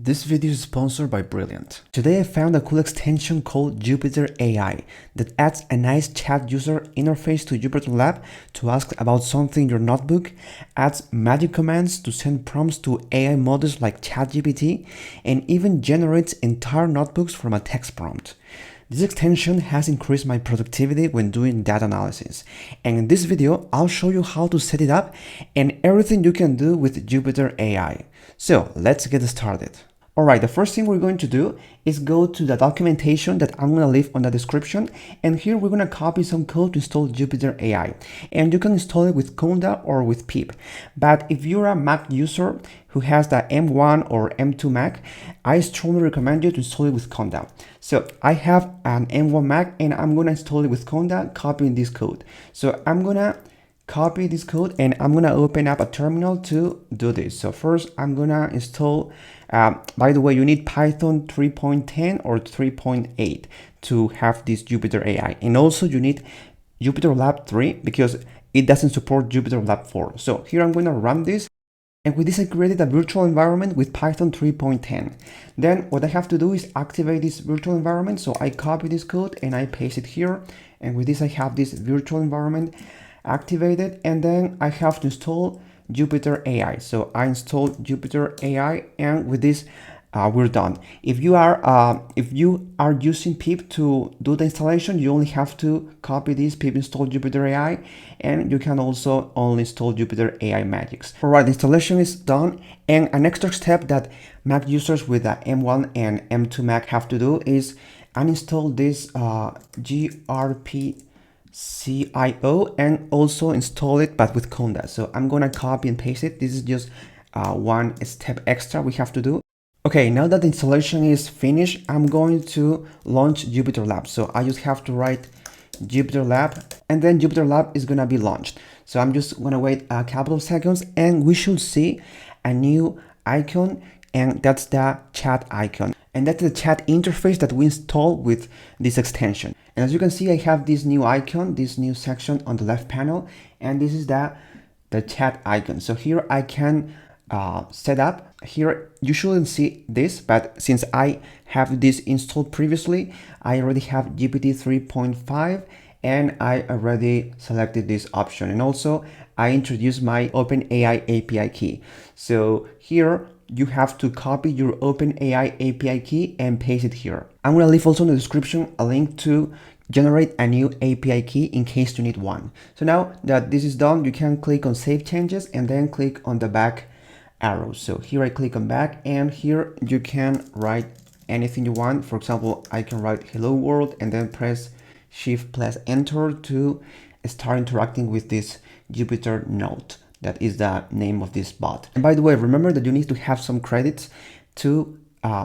This video is sponsored by Brilliant. Today I found a cool extension called JupyterAI that adds a nice chat user interface to JupyterLab to ask about something in your notebook, adds magic commands to send prompts to AI models like ChatGPT, and even generates entire notebooks from a text prompt. This extension has increased my productivity when doing data analysis, and in this video I'll show you how to set it up and everything you can do with JupyterAI. So let's get started. Alright, the first thing we're going to do is go to the documentation that I'm going to leave on the description, and here we're going to copy some code to install JupyterAI, and you can install it with Conda or with pip. But if you're a Mac user who has the M1 or M2 Mac, I strongly recommend you to install it with Conda. So I have an M1 Mac and I'm going to install it with Conda, copying this code. So I'm going to copy this code and I'm going to open up a terminal to do this. So first I'm going to install, by the way, you need Python 3.10 or 3.8 to have this JupyterAI. And also you need JupyterLab 3 because it doesn't support JupyterLab 4. So here I'm going to run this. And with this, I created a virtual environment with Python 3.10. Then what I have to do is activate this virtual environment. So I copy this code and I paste it here. And with this, I have this virtual environment activated, and then I have to install JupyterAI. So I installed JupyterAI, and with this we're done. If you are using pip to do the installation, you only have to copy this pip install JupyterAI, and you can also only install JupyterAI magics. Alright, the installation is done, and an extra step that Mac users with the M1 and M2 Mac have to do is uninstall this grpcio and also install it but with Conda. So I'm gonna copy and paste it. This is just one step extra we have to do. Okay, now that the installation is finished, I'm going to launch JupyterLab. So I just have to write JupyterLab, and then JupyterLab is gonna be launched. So I'm just gonna wait a couple of seconds and we should see a new icon, and that's the chat icon. And that's the chat interface that we installed with this extension. And as you can see, I have this new icon, this new section on the left panel, and this is the chat icon. So here I can set up. Here you shouldn't see this, but since I have this installed previously, I already have GPT 3.5 and I already selected this option. And also I introduced my OpenAI API key. So here you have to copy your OpenAI API key and paste it here. I'm going to leave also in the description a link to generate a new API key in case you need one. So now that this is done, you can click on Save Changes and then click on the back arrow. So here I click on back, and here you can write anything you want. For example, I can write hello world and then press Shift plus Enter to start interacting with this Jupyter Note. That is the name of this bot. And by the way, remember that you need to have some credits to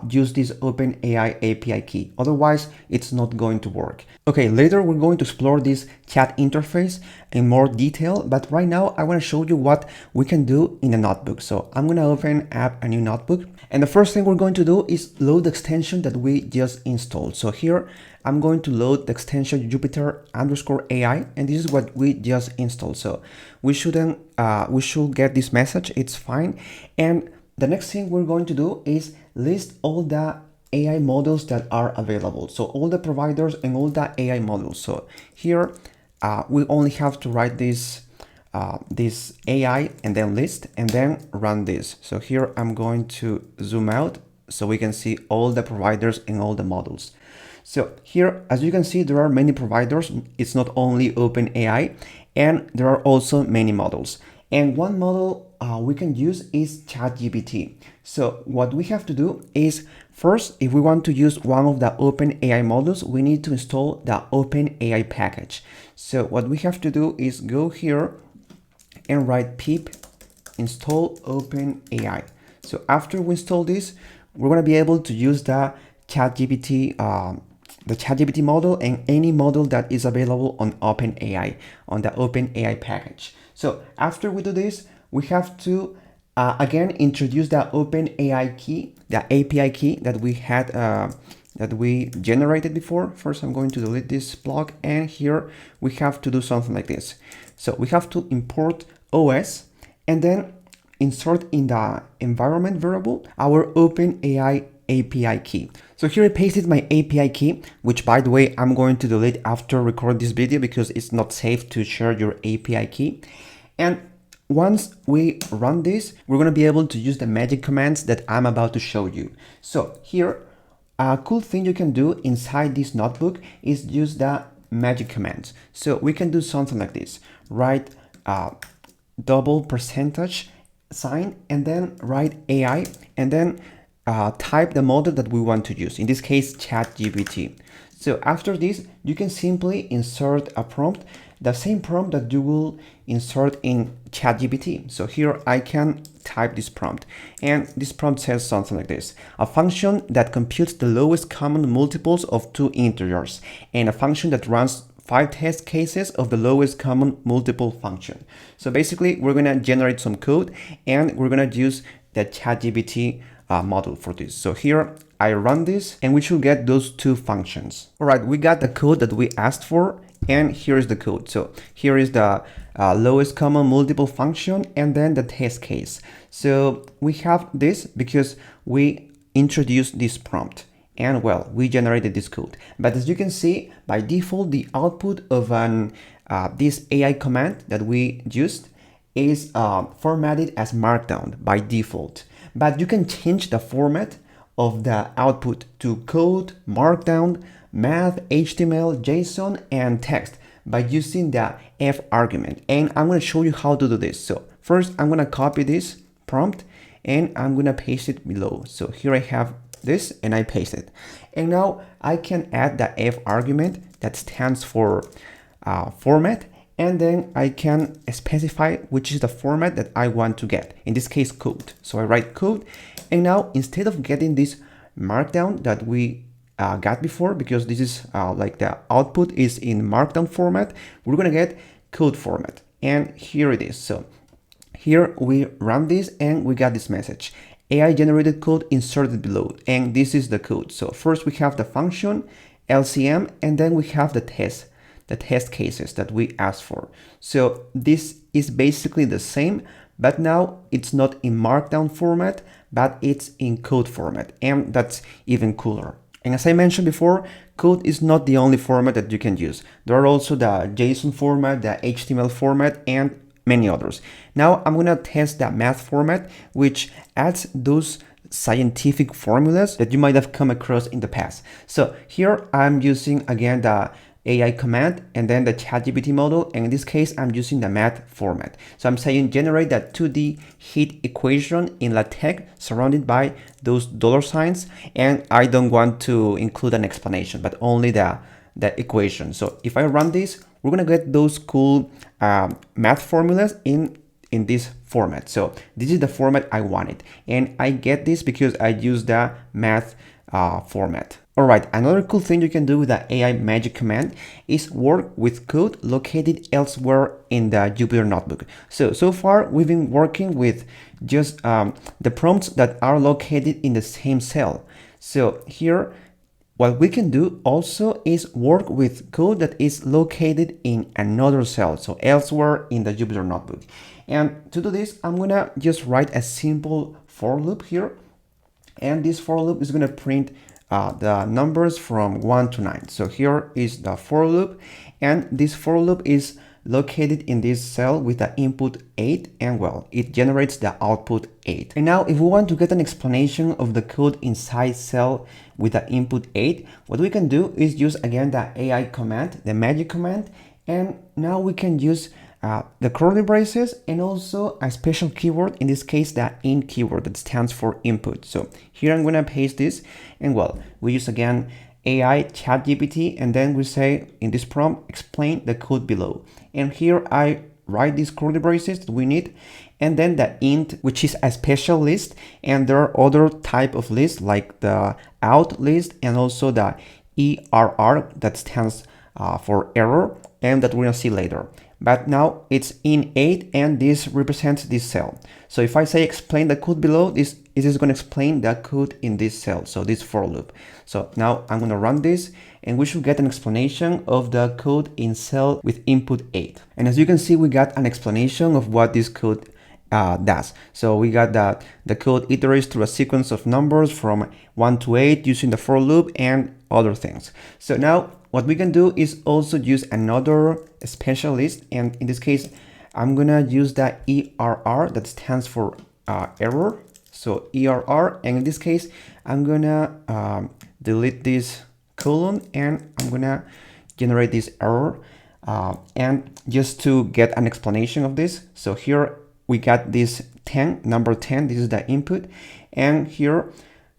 use this OpenAI API key. Otherwise, it's not going to work. Okay, later we're going to explore this chat interface in more detail, but right now I want to show you what we can do in a notebook. So I'm going to open up a new notebook. And the first thing we're going to do is load the extension that we just installed. So here I'm going to load the extension Jupyter_AI, and this is what we just installed. So we should get this message, it's fine. And the next thing we're going to do is list all the AI models that are available. So all the providers and all the AI models. So here we only have to write this AI and then list and then run this. So here I'm going to zoom out so we can see all the providers and all the models. So here, as you can see, there are many providers. It's not only OpenAI, and there are also many models. And one model we can use is ChatGPT. So what we have to do is, first, if we want to use one of the OpenAI models, we need to install the OpenAI package. So what we have to do is go here and write pip install OpenAI. So after we install this, we're going to be able to use the ChatGPT model and any model that is available on OpenAI, on the OpenAI package. So after we do this, we have to again introduce the OpenAI key, the API key that we had that we generated before. First, I'm going to delete this block, and here we have to do something like this. So we have to import OS, and then insert in the environment variable our OpenAI API key. So here I pasted my API key, which by the way, I'm going to delete after recording this video because it's not safe to share your API key. And once we run this, we're going to be able to use the magic commands that I'm about to show you. So here, a cool thing you can do inside this notebook is use the magic commands. So we can do something like this, write double percentage sign and then write AI and then type the model that we want to use, in this case ChatGPT. So after this, you can simply insert a prompt, the same prompt that you will insert in ChatGPT. So here I can type this prompt, and this prompt says something like this: a function that computes the lowest common multiples of two integers, and a function that runs 5 test cases of the lowest common multiple function. So basically, we're gonna generate some code, and we're gonna use the ChatGPT model for this. So here I run this, and we should get those two functions. All right, we got the code that we asked for, and here is the code. So here is the lowest common multiple function, and then the test case. So we have this because we introduced this prompt, and well, we generated this code. But as you can see, by default, the output of this AI command that we used is formatted as Markdown by default. But you can change the format of the output to code, Markdown, math, HTML, JSON, and text by using the F argument. And I'm going to show you how to do this. So first, I'm going to copy this prompt and I'm going to paste it below. So here I have this and I paste it. And now I can add the F argument that stands for format. And then I can specify which is the format that I want to get, in this case code. So I write code, and now instead of getting this markdown that we got before, because this is like the output is in markdown format, we're gonna get code format, and here it is. So here we run this and we got this message: AI generated code inserted below, and this is the code. So first we have the function LCM, and then we have the test cases that we asked for. So this is basically the same, but now it's not in markdown format, but it's in code format, and that's even cooler. And as I mentioned before, code is not the only format that you can use. There are also the JSON format, the HTML format, and many others. Now I'm gonna test the math format, which adds those scientific formulas that you might have come across in the past. So here I'm using again the AI command and then the ChatGPT model, and in this case I'm using the math format. So I'm saying generate that 2D heat equation in LaTeX surrounded by those dollar signs, and I don't want to include an explanation but only the equation. So if I run this, we're gonna get those cool math formulas in this format. So this is the format I wanted, and I get this because I use the math format. All right, another cool thing you can do with the AI magic command is work with code located elsewhere in the Jupyter notebook. So far we've been working with just the prompts that are located in the same cell. So here, what we can do also is work with code that is located in another cell, so elsewhere in the Jupyter notebook. And to do this, I'm gonna just write a simple for loop here. And this for loop is gonna print the numbers from 1 to 9. So here is the for loop, and this for loop is located in this cell with the input 8, and well, it generates the output 8. And now if we want to get an explanation of the code inside cell with the input 8, what we can do is use again the AI command, the magic command, and now we can use the curly braces and also a special keyword, in this case the in keyword that stands for input. So here I'm gonna paste this, and well, we use again AI ChatGPT, and then we say in this prompt, explain the code below. And here I write these curly braces that we need, and then the int, which is a special list, and there are other type of lists like the out list and also the ERR that stands for error, and that we're gonna see later. But now it's in 8, and this represents this cell. So if I say explain the code below, this is going to explain the code in this cell, so this for loop. So now I'm going to run this, and we should get an explanation of the code in cell with input 8. And as you can see, we got an explanation of what this code does. So we got that the code iterates through a sequence of numbers from 1 to 8 using the for loop and other things. So now what we can do is also use another specialist, and in this case I'm gonna use the ERR, that stands for error. So ERR, and in this case I'm gonna delete this colon and I'm gonna generate this error. And just to get an explanation of this, so here we got this 10, number 10, this is the input, and here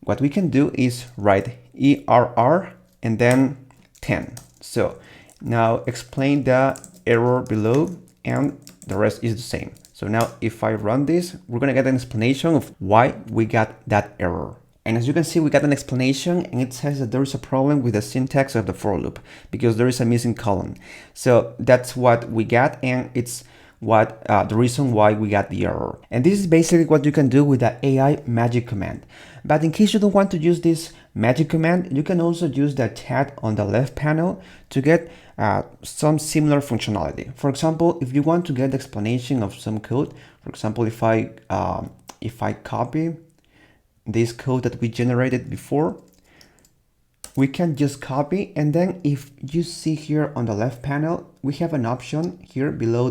what we can do is write ERR and then 10. So now explain the error below, and the rest is the same. So now if I run this, we're gonna get an explanation of why we got that error. And as you can see, we got an explanation, and it says that there is a problem with the syntax of the for loop because there is a missing colon. So that's what we got, and it's what the reason why we got the error. And this is basically what you can do with the AI magic command. But in case you don't want to use this magic command, you can also use the chat on the left panel to get some similar functionality. For example, if you want to get the explanation of some code, for example, if I copy this code that we generated before, we can just copy, and then if you see here on the left panel, we have an option here below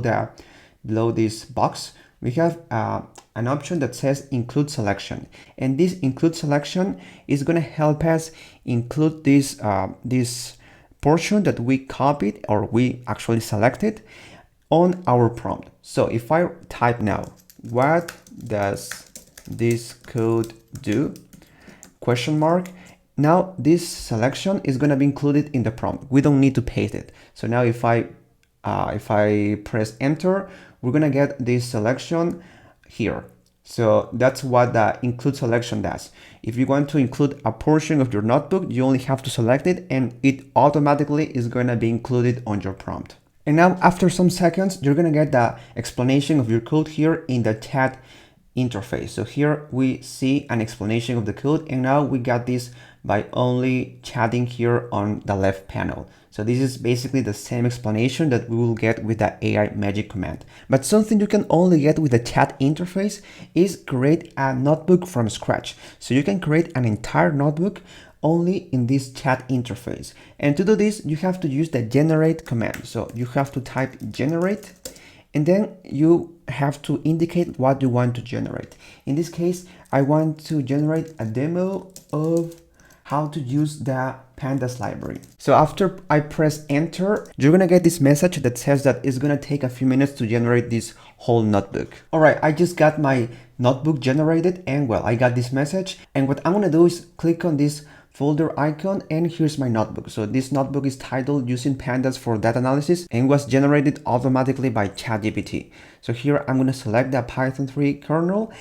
this box. We have an option that says include selection, and this include selection is going to help us include this portion that we copied or we actually selected on our prompt. So if I type now, what does this code do? Question mark. Now this selection is going to be included in the prompt. We don't need to paste it. So now if I press enter, we're going to get this selection here. So that's what the include selection does. If you want to include a portion of your notebook, you only have to select it and it automatically is going to be included on your prompt. And now after some seconds, you're going to get the explanation of your code here in the chat interface. So here we see an explanation of the code, and now we got this by only chatting here on the left panel. So this is basically the same explanation that we will get with the AI magic command. But something you can only get with the chat interface is create a notebook from scratch. So you can create an entire notebook only in this chat interface. And to do this, you have to use the generate command. So you have to type generate, and then you have to indicate what you want to generate. In this case, I want to generate a demo of how to use the pandas library. So after I press enter, you're gonna get this message that says that it's gonna take a few minutes to generate this whole notebook. All right, I just got my notebook generated, and well, I got this message, and what I'm gonna do is click on this folder icon, and here's my notebook. So this notebook is titled Using Pandas for Data Analysis and was generated automatically by ChatGPT. So here I'm going to select the Python 3 kernel,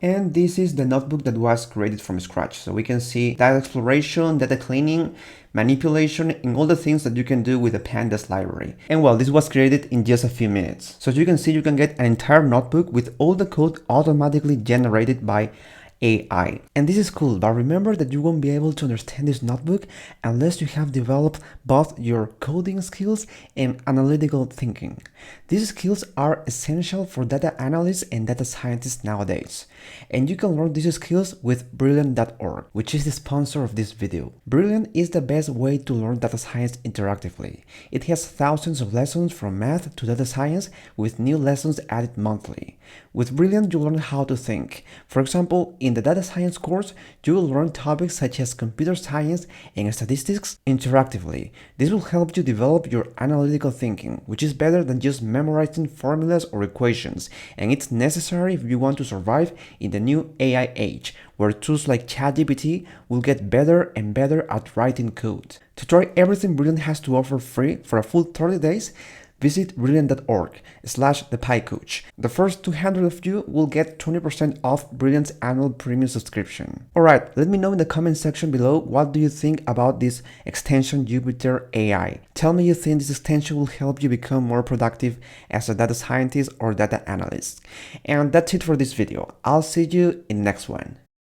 and this is the notebook that was created from scratch. So we can see data exploration, data cleaning, manipulation, and all the things that you can do with the pandas library. And well, this was created in just a few minutes. So as you can see, you can get an entire notebook with all the code automatically generated by AI. And this is cool, but remember that you won't be able to understand this notebook unless you have developed both your coding skills and analytical thinking. These skills are essential for data analysts and data scientists nowadays. And you can learn these skills with Brilliant.org, which is the sponsor of this video. Brilliant is the best way to learn data science interactively. It has thousands of lessons from math to data science with new lessons added monthly. With Brilliant, you learn how to think. For example, in the data science course, you will learn topics such as computer science and statistics interactively. This will help you develop your analytical thinking, which is better than just memorizing formulas or equations, and it's necessary if you want to survive in the new AI age, where tools like ChatGPT will get better and better at writing code. To try everything Brilliant has to offer free for a full 30 days, visit brilliant.org/thepycoach. The first 200 of you will get 20% off Brilliant's annual premium subscription. Alright, let me know in the comment section below what do you think about this extension Jupyter AI. Tell me you think this extension will help you become more productive as a data scientist or data analyst. And that's it for this video. I'll see you in the next one.